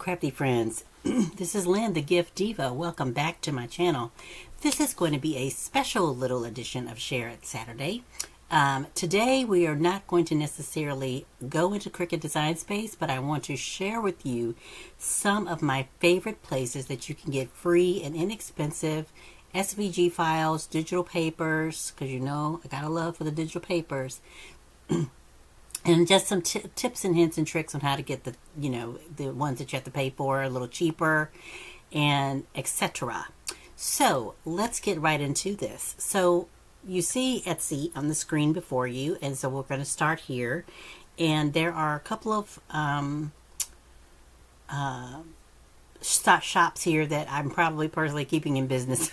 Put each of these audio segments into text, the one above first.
crafty friends. This is Lynn, the Gift Diva. Welcome back to my channel. This is going to be a special little edition of Share It Saturday. Today we are not going to necessarily go into Cricut Design Space, but I want to share with you some of my favorite places that you can get free and inexpensive SVG files, digital papers, because you know I got a love for the digital papers. And just some tips and hints and tricks on how to get the ones that you have to pay for a little cheaper, and etc. So let's get right into this. So you see Etsy on the screen before you, and so we're going to start here. And there are a couple of shops here that I'm probably personally keeping in business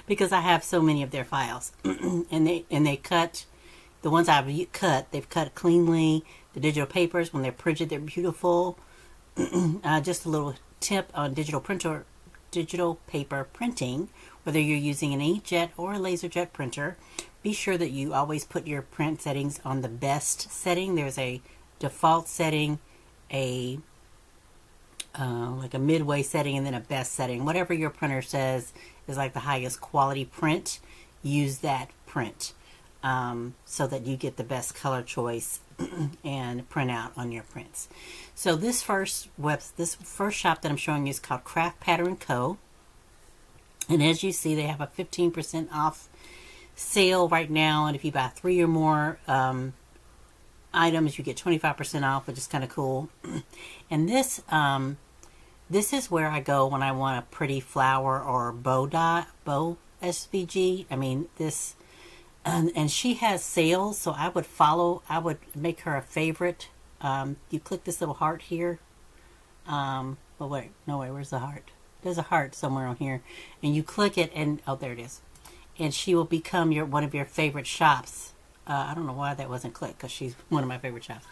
because I have so many of their files, and they cut. The ones I've cut, they've cut cleanly. The digital papers, when they're printed, they're beautiful. Just a little tip on digital paper printing, whether you're using an inkjet or a laserjet printer, be sure that you always put your print settings on the best setting. There's a default setting, like a midway setting, and then a best setting. Whatever your printer says is like the highest quality print, use that print. So that you get the best color choice and print out on your prints. So this first shop that I'm showing you is called Crafty Co. And as you see, they have a 15% off sale right now. And if you buy 3 or more items, you get 25% off, which is kind of cool. And this is where I go when I want a pretty flower or bow SVG. I mean, this. And she has sales, so I would make her a favorite. You click this little heart here. Oh wait, no way, where's the heart? There's a heart somewhere on here. And you click it, and oh, there it is. And she will become one of your favorite shops. I don't know why that wasn't clicked, because she's one of my favorite shops.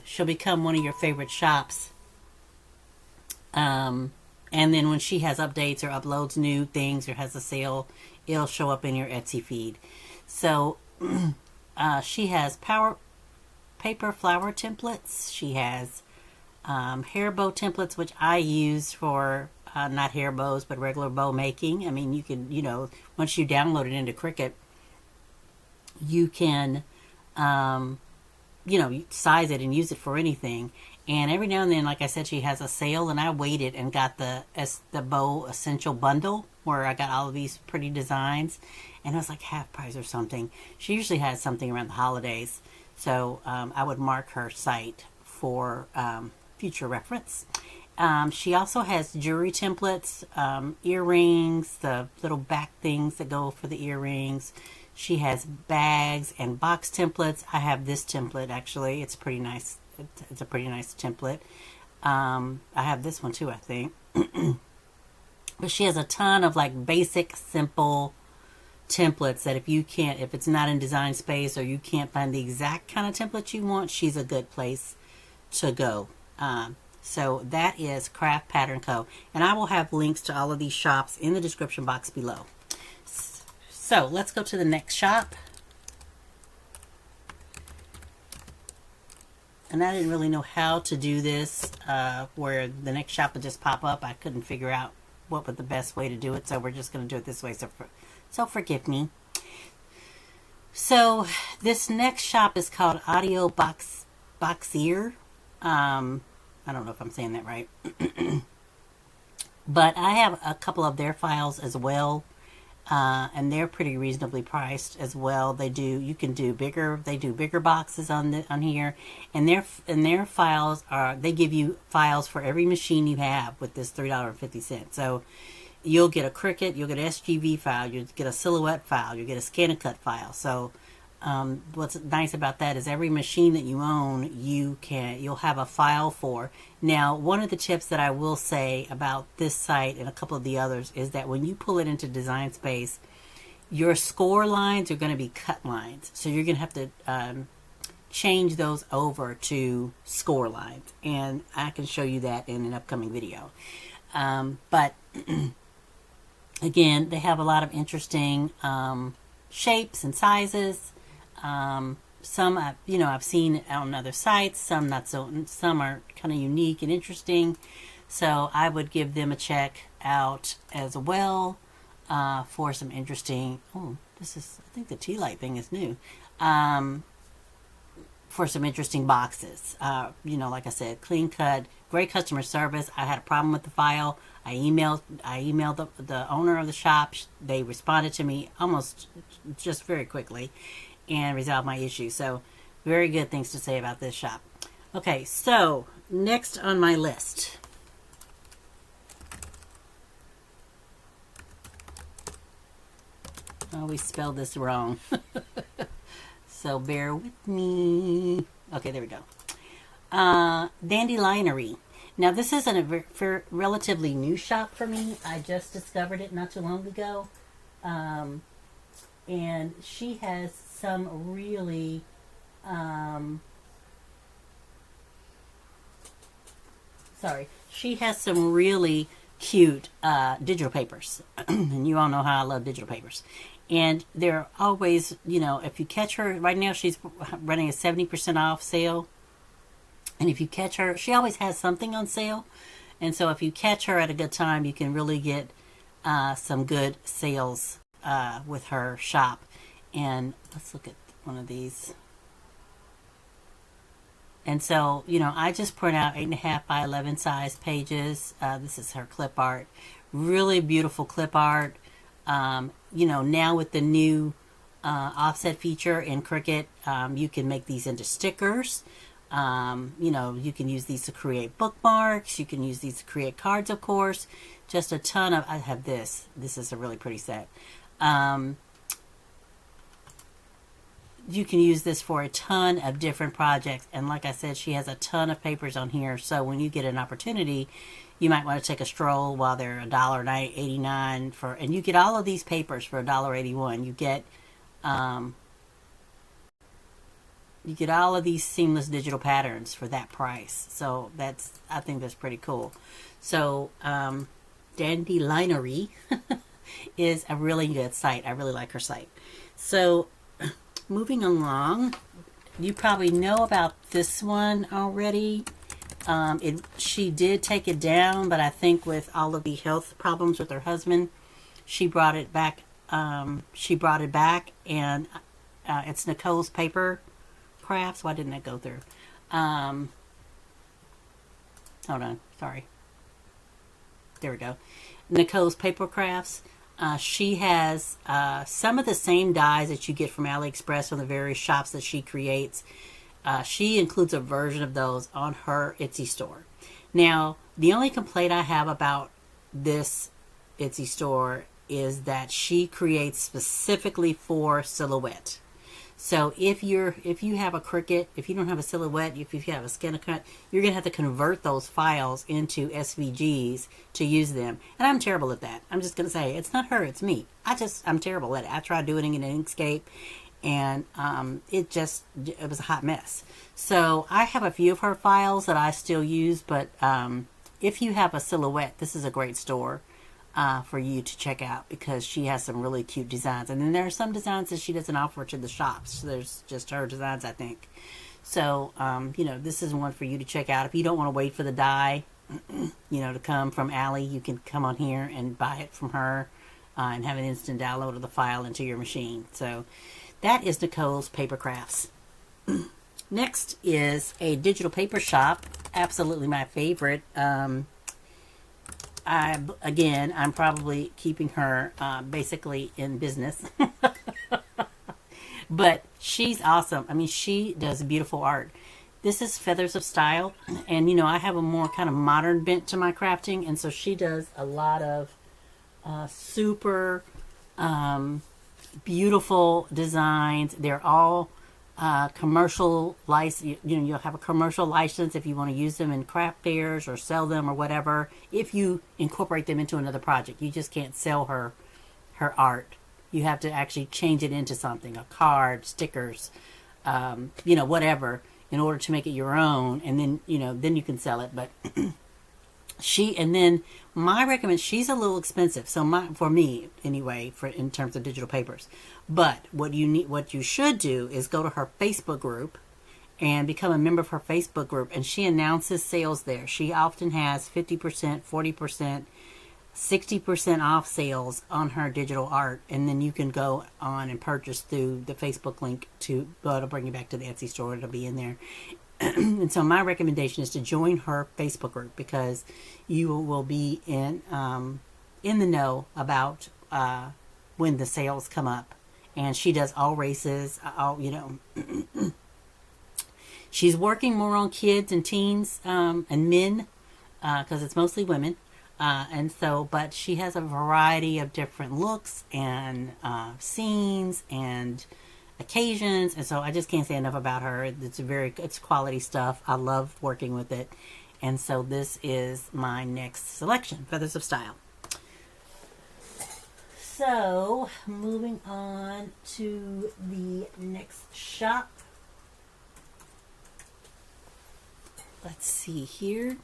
She'll become one of your favorite shops. And then when she has updates or uploads new things or has a sale, it'll show up in your Etsy feed. So she has paper flower templates. She has hair bow templates, which I use for not hair bows, but regular bow making. I mean, you can, once you download it into Cricut, you can, size it and use it for anything. And every now and then, like I said, she has a sale, and I waited and got the Bow Essential Bundle, where I got all of these pretty designs, and it was like half price or something. She usually has something around the holidays, so I would mark her site for future reference. She also has jewelry templates, earrings, the little back things that go for the earrings. She has bags and box templates. I have this template, actually. It's pretty nice. It's a pretty nice template. I have this one too, I think. But she has a ton of like basic, simple templates that if it's not in Design Space or you can't find the exact kind of template you want, she's a good place to go. So that is Crafty Co. And I will have links to all of these shops in the description box below. So let's go to the next shop. And I didn't really know how to do this, where the next shop would just pop up. I couldn't figure out what was the best way to do it, so we're just going to do it this way, so forgive me. So this next shop is called Audioboxeir. I don't know if I'm saying that right. But I have a couple of their files as well. And they're pretty reasonably priced as well. They do bigger boxes on here, and their files they give you files for every machine you have with this $3.50. So you'll get a Cricut, you'll get an SGV file, you'll get a Silhouette file, you'll get a Scan and Cut file. So what's nice about that is every machine that you own, you'll have a file for. Now, one of the tips that I will say about this site and a couple of the others is that when you pull it into Design Space, your score lines are going to be cut lines. So you're going to have to change those over to score lines. And I can show you that in an upcoming video. But again, they have a lot of interesting shapes and sizes. I've seen on other sites, some not so, some are kind of unique and interesting. So I would give them a check out as well for some interesting. Oh, I think the tea light thing is new. For some interesting boxes. Like I said, clean cut, great customer service. I had a problem with the file. I emailed the owner of the shop. They responded to me almost just very quickly and resolved my issue. So very good things to say about this shop. Okay, so next on my list. Oh, we spelled this wrong. So bear with me. Okay, there we go. Dandelionery. Now, this isn't a relatively new shop for me. I just discovered it not too long ago. And she has some really... She has some really cute digital papers. And you all know how I love digital papers. And they're always, if you catch her, right now she's running a 70% off sale. And if you catch her, she always has something on sale. And so if you catch her at a good time, you can really get some good sales with her shop. And let's look at one of these. And so, I just print out 8.5 by 11 size pages. This is her clip art. Really beautiful clip art. Now with the new offset feature in Cricut, you can make these into stickers. You can use these to create bookmarks. You can use these to create cards, of course. Just a ton of, I have this. This is a really pretty set. You can use this for a ton of different projects. And like I said, she has a ton of papers on here. So when you get an opportunity, you might want to take a stroll while they're $1.89 for, and you get all of these papers for $1.81. You get all of these seamless digital patterns for that price. So I think that's pretty cool. So Dandelionery is a really good site. I really like her site. So moving along, you probably know about this one already. She did take it down, but I think with all of the health problems with her husband, she brought it back. And it's Nicolespaperrcrafts. Why didn't that go through? Hold on, sorry. There we go. Nicolespaperrcrafts. She has some of the same dyes that you get from AliExpress from the various shops that she creates. She includes a version of those on her Etsy store. Now, the only complaint I have about this Etsy store is that she creates specifically for silhouette. So if you have a Cricut, if you don't have a silhouette, if you have a ScanNCut, you're going to have to convert those files into SVGs to use them. And I'm terrible at that. I'm just going to say, it's not her, it's me. I'm terrible at it. I tried doing it in Inkscape, and it was a hot mess. So I have a few of her files that I still use, but if you have a silhouette, this is a great store for you to check out, because she has some really cute designs. And then there are some designs that she doesn't offer to the shops. So there's just her designs, I think. So, this is one for you to check out. If you don't want to wait for the dye, to come from Ali, you can come on here and buy it from her and have an instant download of the file into your machine. So that is Nicolespaperrcrafts. Next is a digital paper shop. Absolutely my favorite. I'm probably keeping her basically in business. But she's awesome. I mean, she does beautiful art. This is FeathersofStyle. And, I have a more kind of modern bent to my crafting. And so she does a lot of super beautiful designs. They're all commercial license. You'll have a commercial license if you want to use them in craft fairs or sell them or whatever. If you incorporate them into another project, you just can't sell her art. You have to actually change it into something, a card, stickers, whatever, in order to make it your own. And then, then you can sell it. But And then my recommend, she's a little expensive, so for me anyway, in terms of digital papers. But what you should do is go to her Facebook group and become a member of her Facebook group, and she announces sales there. She often has 50%, 40%, 60% off sales on her digital art, and then you can go on and purchase through the Facebook link it'll bring you back to the Etsy store. It'll be in there. And so my recommendation is to join her Facebook group, because you will be in the know about when the sales come up. And she does all races, she's working more on kids and teens and men, because it's mostly women. But she has a variety of different looks and scenes and occasions, and so I just can't say enough about her. It's quality stuff. I love working with it, and so this is my next selection, Feathers of Style. So moving on to the next shop. Let's see here.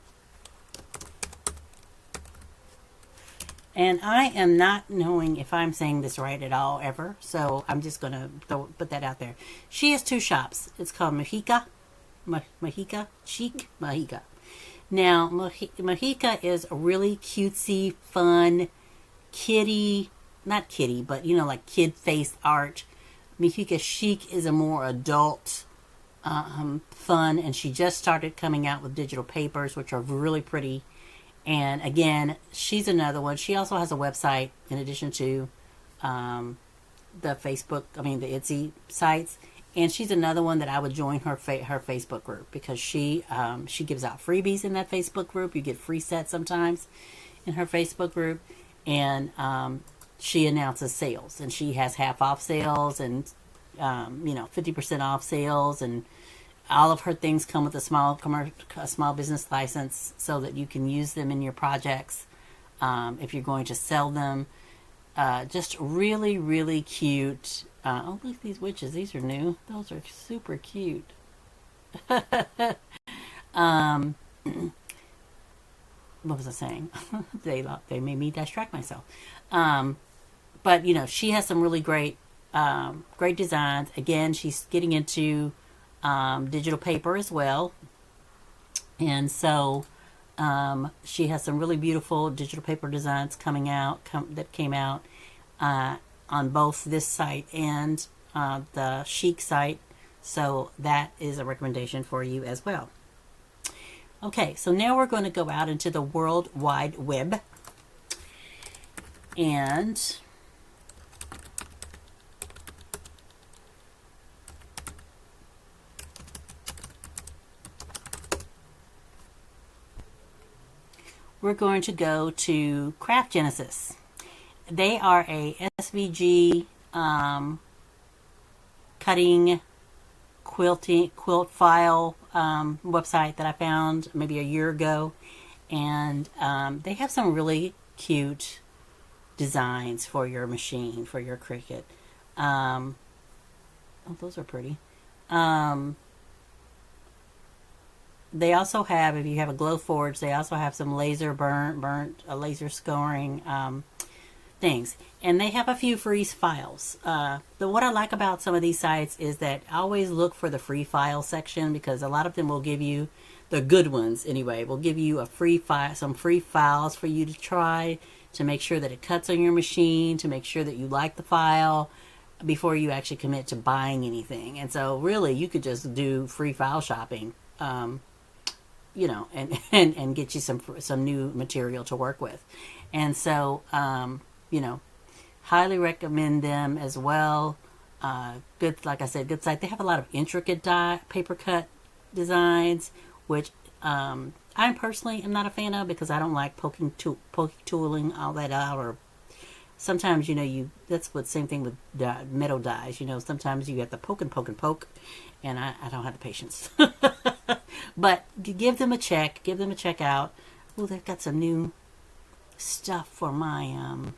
And I am not knowing if I'm saying this right at all ever, so I'm just going to put that out there. She has 2 shops. It's called MUJKACHIC. Now, MUJKA is a really cutesy, fun, not kitty, but like kid-faced art. MUJKACHIC is a more adult, fun, and she just started coming out with digital papers, which are really pretty. And again, she's another one. She also has a website in addition to the Etsy sites. And she's another one that I would join her Facebook group, because she gives out freebies in that Facebook group. You get free sets sometimes in her Facebook group. And she announces sales. And she has half off sales and 50% off sales, and all of her things come with a small business license, so that you can use them in your projects if you're going to sell them. Just really, really cute. Oh, look at these witches. These are new. Those are super cute. What was I saying? They made me distract myself. But she has some really great designs. Again, she's getting into digital paper as well, and so she has some really beautiful digital paper designs that came out on both this site and the Chic site, so that is a recommendation for you as well. Okay, so now we're going to go out into the World Wide Web, and we're going to go to Craft Genesis. They are a SVG cutting quilt file website that I found maybe a year ago, and they have some really cute designs for your machine, for your Cricut. Oh, those are pretty. They also have, if you have a Glowforge, they also have some laser laser scoring things. And they have a few free files. What I like about some of these sites is that I always look for the free file section, because a lot of them will give you, the good ones anyway, will give you some free files for you to try, to make sure that it cuts on your machine, to make sure that you like the file before you actually commit to buying anything. And so really you could just do free file shopping. And get you some new material to work with. And so, highly recommend them as well. Good, like I said, good site. They have a lot of intricate paper cut designs, which I personally am not a fan of, because I don't like poking tooling all that out, or sometimes, that's what same thing with metal dies. Sometimes you have to poke, and I don't have the patience. But give them a check. Give them a check out. Oh, they've got some new stuff for my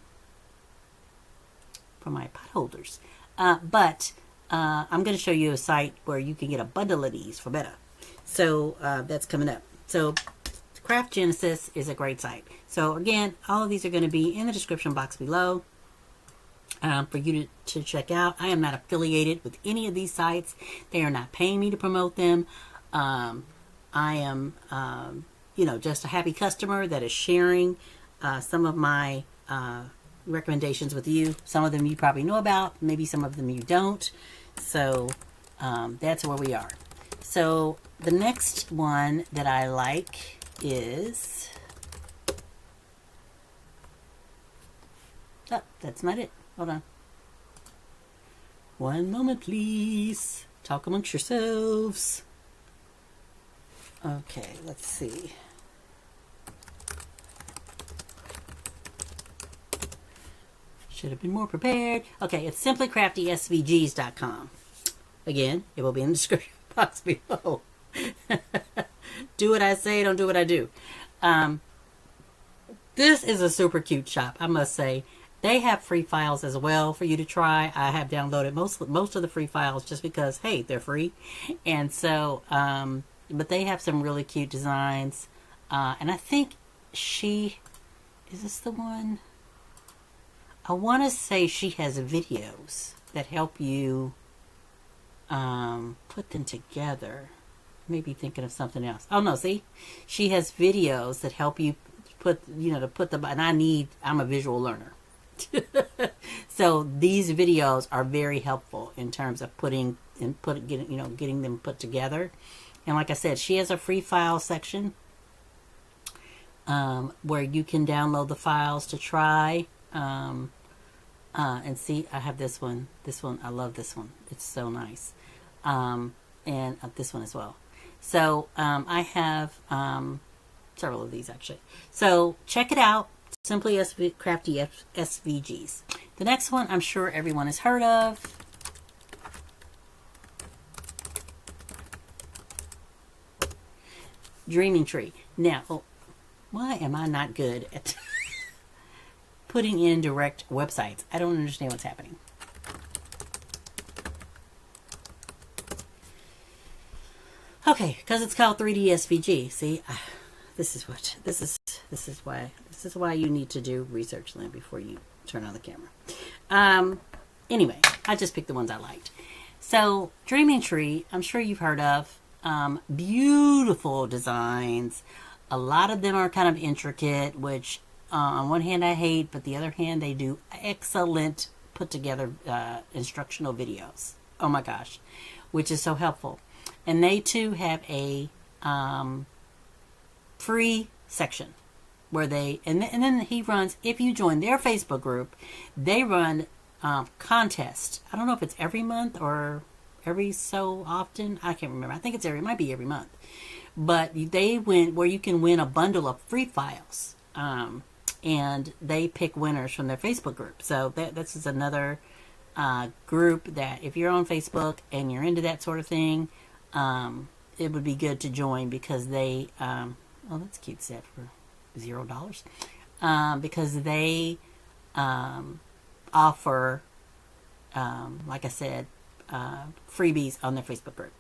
pot holders. But I'm going to show you a site where you can get a bundle of these for better. So that's coming up. So Craft Genesis is a great site. So again, all of these are going to be in the description box below for you to check out. I am not affiliated with any of these sites. They are not paying me to promote them. I am, just a happy customer that is sharing some of my recommendations with you. Some of them you probably know about, maybe some of them you don't. So that's where we are. So the next one that I like is, oh, that's not it. Hold on. One moment, please. Talk amongst yourselves. Okay, let's see. Should have been more prepared. Okay, it's simplycraftysvgs.com. Again, it will be in the description box below. Do what I say, don't do what I do. This is a super cute shop, I must say. They have free files as well for you to try. I have downloaded most of the free files just because, hey, they're free. And so, but they have some really cute designs. And I think is this the one? I want to say she has videos that help you put them together. Maybe thinking of something else. Oh no, see? She has videos that help you put them, and I'm a visual learner. So these videos are very helpful in terms of getting them put together. And like I said, she has a free file section where you can download the files to try. And see, I have this one. This one, I love this one. It's so nice. And this one as well. So I have several of these actually. So check it out. Simply Crafty SVGs. The next one I'm sure everyone has heard of. Dreaming Tree. Now, why am I not good at putting in direct websites? I don't understand what's happening. Okay, because it's called 3D SVG. See, this is why you need to do research, Lynn, before you turn on the camera. Anyway, I just picked the ones I liked. So, Dreaming Tree, I'm sure you've heard of. Beautiful designs. A lot of them are kind of intricate, which on one hand I hate, but the other hand they do excellent put together instructional videos. Oh my gosh, which is so helpful. And they too have a free section where and then he runs, if you join their Facebook group, they run contests. I don't know if it's every month or every so often. I can't remember. I think it might be every month. But they win where you can win a bundle of free files. And they pick winners from their Facebook group. So this is another group that if you're on Facebook and you're into that sort of thing, it would be good to join because they, oh, that's a cute set for $0. Because they offer, like I said, freebies on their Facebook group.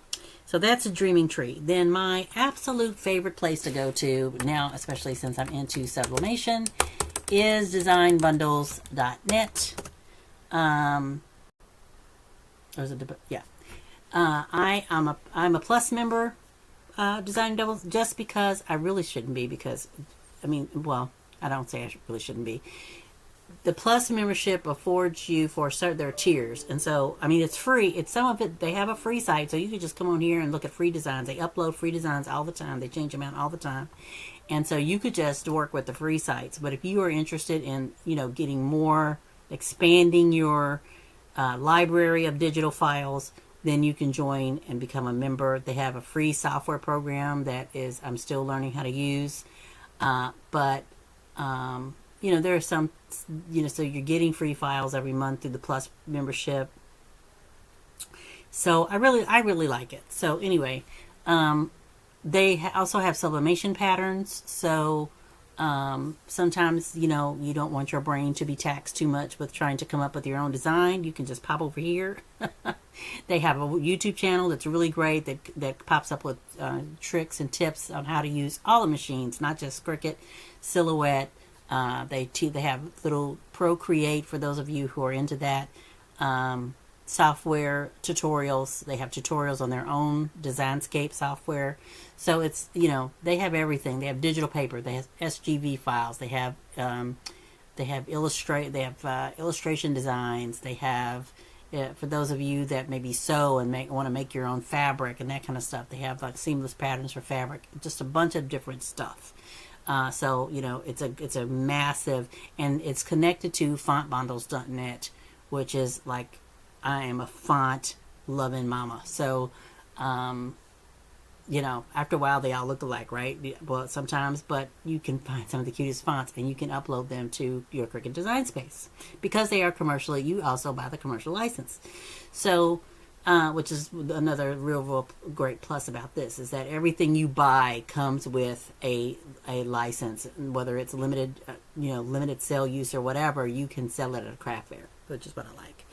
So that's a Dreaming Tree. Then my absolute favorite place to go to now, especially since I'm into sublimation, is designbundles.net. I'm a Plus member, Design Doubles, just because I really shouldn't be, because I don't say I really shouldn't be. The Plus membership affords you there are tiers, and so it's free. It's some of it. They have a free site, so you can just come on here and look at free designs. They upload free designs all the time. They change them out all the time, and so you could just work with the free sites. But if you are interested in getting more, expanding your library of digital files, then you can join and become a member. They have a free software program that I'm still learning how to use, but there are some, so you're getting free files every month through the Plus membership. So I really like it. So anyway, they also have sublimation patterns. So Sometimes, you know, you don't want your brain to be taxed too much with trying to come up with your own design. You can just pop over here. They have a YouTube channel that's really great that pops up with tricks and tips on how to use all the machines, not just Cricut, Silhouette. They have little Procreate for those of you who are into that. Software tutorials. They have tutorials on their own Designscape software. So it's, you know, they have everything. They have digital paper. They have SGV files. They have illustration designs. They have, for those of you that maybe sew and want to make your own fabric and that kind of stuff, they have like seamless patterns for fabric. Just a bunch of different stuff. So, you know, it's a massive, and it's connected to fontbundles.net, which is like, I am a font loving mama. So, you know, after a while they all look alike, right? Well, sometimes, but you can find some of the cutest fonts and you can upload them to your Cricut Design Space. Because they are commercially, you also buy the commercial license. So, which is another real great plus about this, is that everything you buy comes with a license. Whether it's limited, you know, limited sale use or whatever, you can sell it at a craft fair, which is what I like.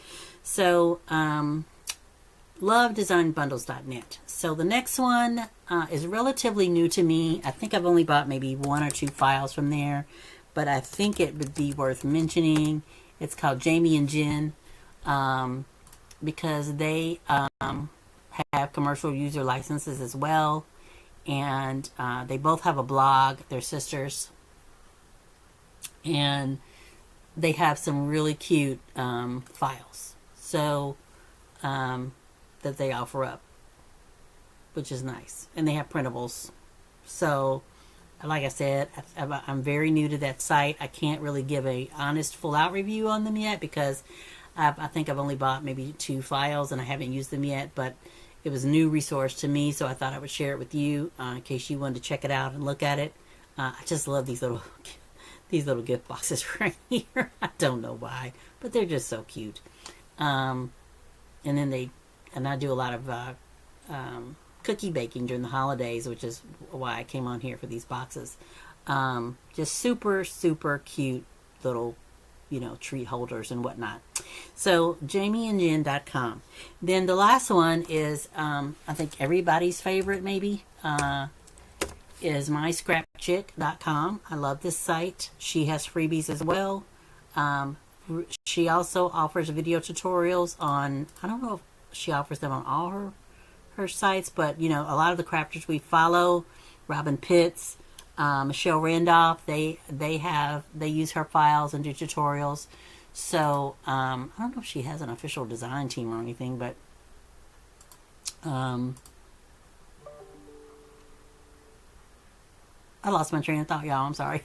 So, love designbundles.net. So the next one is relatively new to me. I think I've only bought maybe 1 or 2 files from there, but I think it would be worth mentioning. It's called Jamie and Jenn, because they have commercial user licenses as well, and they both have a blog. They're sisters, and they have some really cute files. So that they offer up, which is nice. And they have printables. So, like I said, I'm very new to that site. I can't really give a honest, full-out review on them yet because I think I've only bought maybe 2 files and I haven't used them yet. But it was a new resource to me, so I thought I would share it with you in case you wanted to check it out and look at it. I just love these little gift boxes right here. I don't know why, but they're just so cute. And then I do a lot of cookie baking during the holidays, which is why I came on here for these boxes. Just super, super cute little, you know, treat holders and whatnot. So, jamieandjen.com. Then the last one is, I think everybody's favorite maybe, is MyScrapChick.com. I love this site. She has freebies as well. She also offers video tutorials on, I don't know if she offers them on all her sites, but you know, a lot of the crafters we follow, Robin Pitts, Michelle Randolph, they use her files and do tutorials. So I don't know if she has an official design team or anything, but I lost my train of thought, y'all. I'm sorry.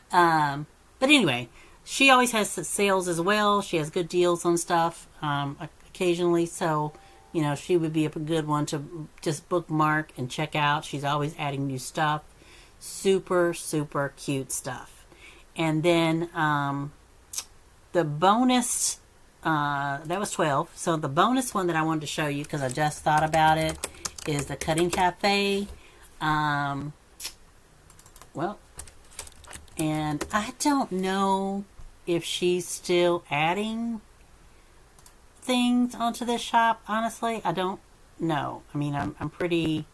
But anyway, she always has sales as well. She has good deals on stuff occasionally. So, you know, she would be a good one to just bookmark and check out. She's always adding new stuff. Super, super cute stuff. And then the bonus, that was 12. So the bonus one that I wanted to show you, because I just thought about it, is the Cutting Cafe. Well, and I don't know if she's still adding things onto this shop. Honestly, I don't know. I mean, I'm pretty,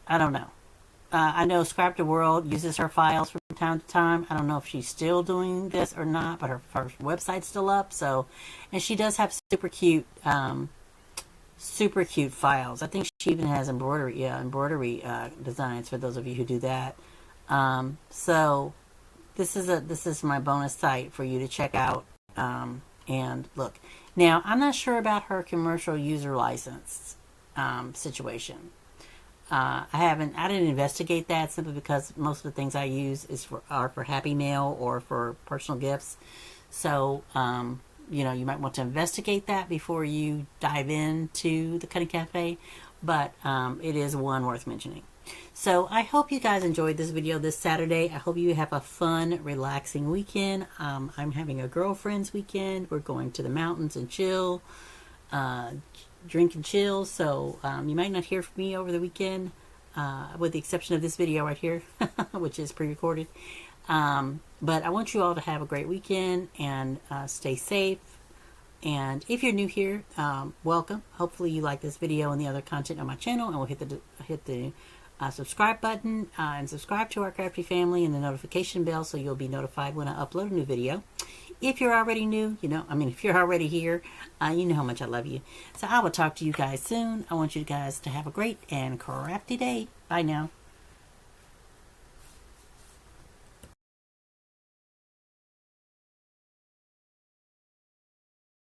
I don't know. I know Scrap the World uses her files from time to time. I don't know if she's still doing this or not, but her website's still up. So, and she does have super cute files. I think she even has embroidery designs for those of you who do that. So this is my bonus site for you to check out and look. Now, I'm not sure about her commercial user license situation. I didn't investigate that simply because most of the things I use are for Happy Mail or for personal gifts. So, you know, you might want to investigate that before you dive into the Cutting Cafe, but it is one worth mentioning. So I hope you guys enjoyed this video this Saturday. I hope you have a fun, relaxing weekend. I'm having a girlfriend's weekend. We're going to the mountains and chill, drink and chill. So you might not hear from me over the weekend. with the exception of this video right here, which is pre-recorded. But I want you all to have a great weekend and stay safe. And if you're new here, welcome. Hopefully you like this video and the other content on my channel, and we'll hit the subscribe button and subscribe to our crafty family and the notification bell so you'll be notified when I upload a new video. If you're already new, if you're already here, you know how much I love you. So I will talk to you guys soon. I want you guys to have a great and crafty day. Bye now.